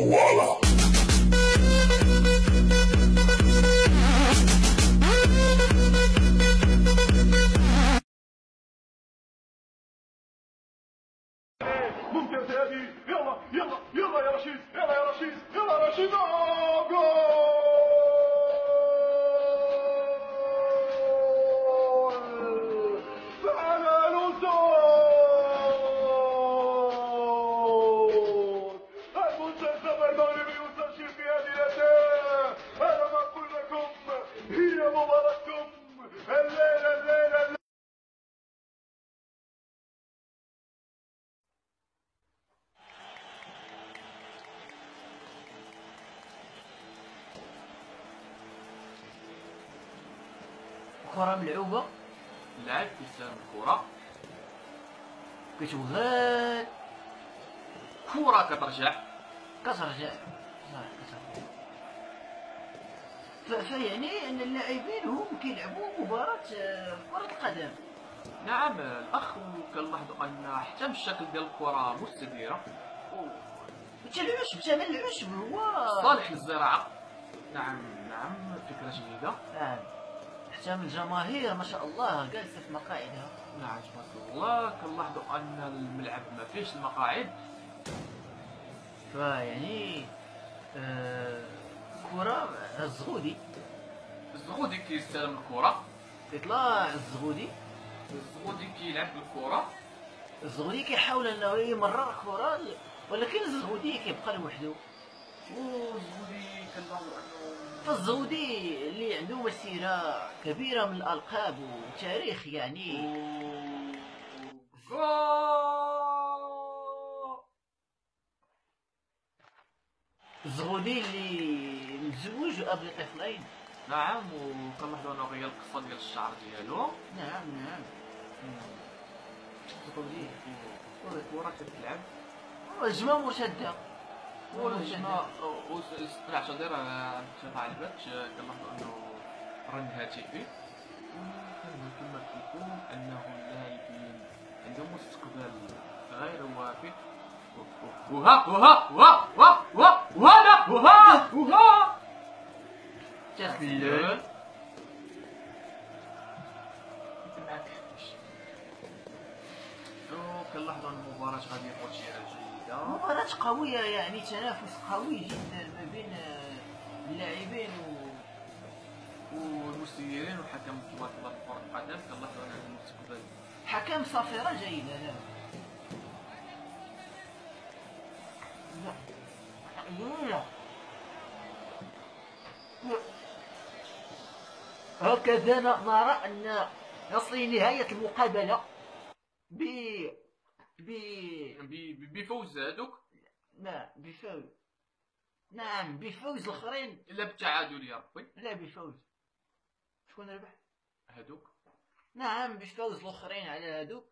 طوالة. ممتاز هذه، يلا يلا يلا يا رشيد، يلا يا رشيد، يلا يا رشيد، جول! فعلا نوزون! المنتخب المغربي يسجل في هذه الأداء. أنا ما أقول لكم، هي مباراتكم الليلة. كرة ملعوبة، اللاعب كيستلم الكرة، كتوغال كرة كترجع. كترجع فيعني ان اللاعبين هم كيلعبوا مباراة كرة القدم. نعم الأخ، كنلاحظوا أن حتى الشكل ديال الكرة مستديرة، حتى العشب العشب هو صالح للزراعة. نعم فكرة جيدة. نعم، حتى من الجماهير ما شاء الله جالسة في مقاعدها. نعم تبارك الله. كنلاحظوا أن الملعب ما فيهش المقاعد، فيعني كرة الزغودي الزغودي كيستلم الكرة، كيطلع الزغودي كيلعب بالكرة. الزغودي كيحاول انه يمرر الكرة، ولكن الزغودي كيبقى لوحده. والزغودي كنلاحظوا أنه فالزغودي اللي عنده مسيرة كبيرة من الألقاب وتاريخ يعني. الزغودي اللي متزوج وأب لطفلين. نعم، وكنلاحظوا أنه غير القصة ديال الشعر ديالو. نعم الزغودي الكرة كتلعب الهجمة مرتدة والهجمة اعتذر تبع البث. كنلاحظوا أنه رن هاتفي، كما كيكون أنه اللاعبين عندهم مستقبل غير وافي. وها تسلل. كنلاحظوا أن المباراة غادي يكون شي جيدة، مباراة قوية يعني، تنافس قوي جدا ما بين اللاعبين والمسيرين وحكم كرة القدم. كنلاحظوا أن المستقبل حكم صافرة جيدة. لا هكذا نرى أن نصل نهاية المقابلة بفوز هادوك. لا بفوز. نعم بفوز الاخرين. لا بالتعادل يا ربي. لا بفوز. شكون ربح؟ هادوك. نعم بفوز الاخرين على هادوك.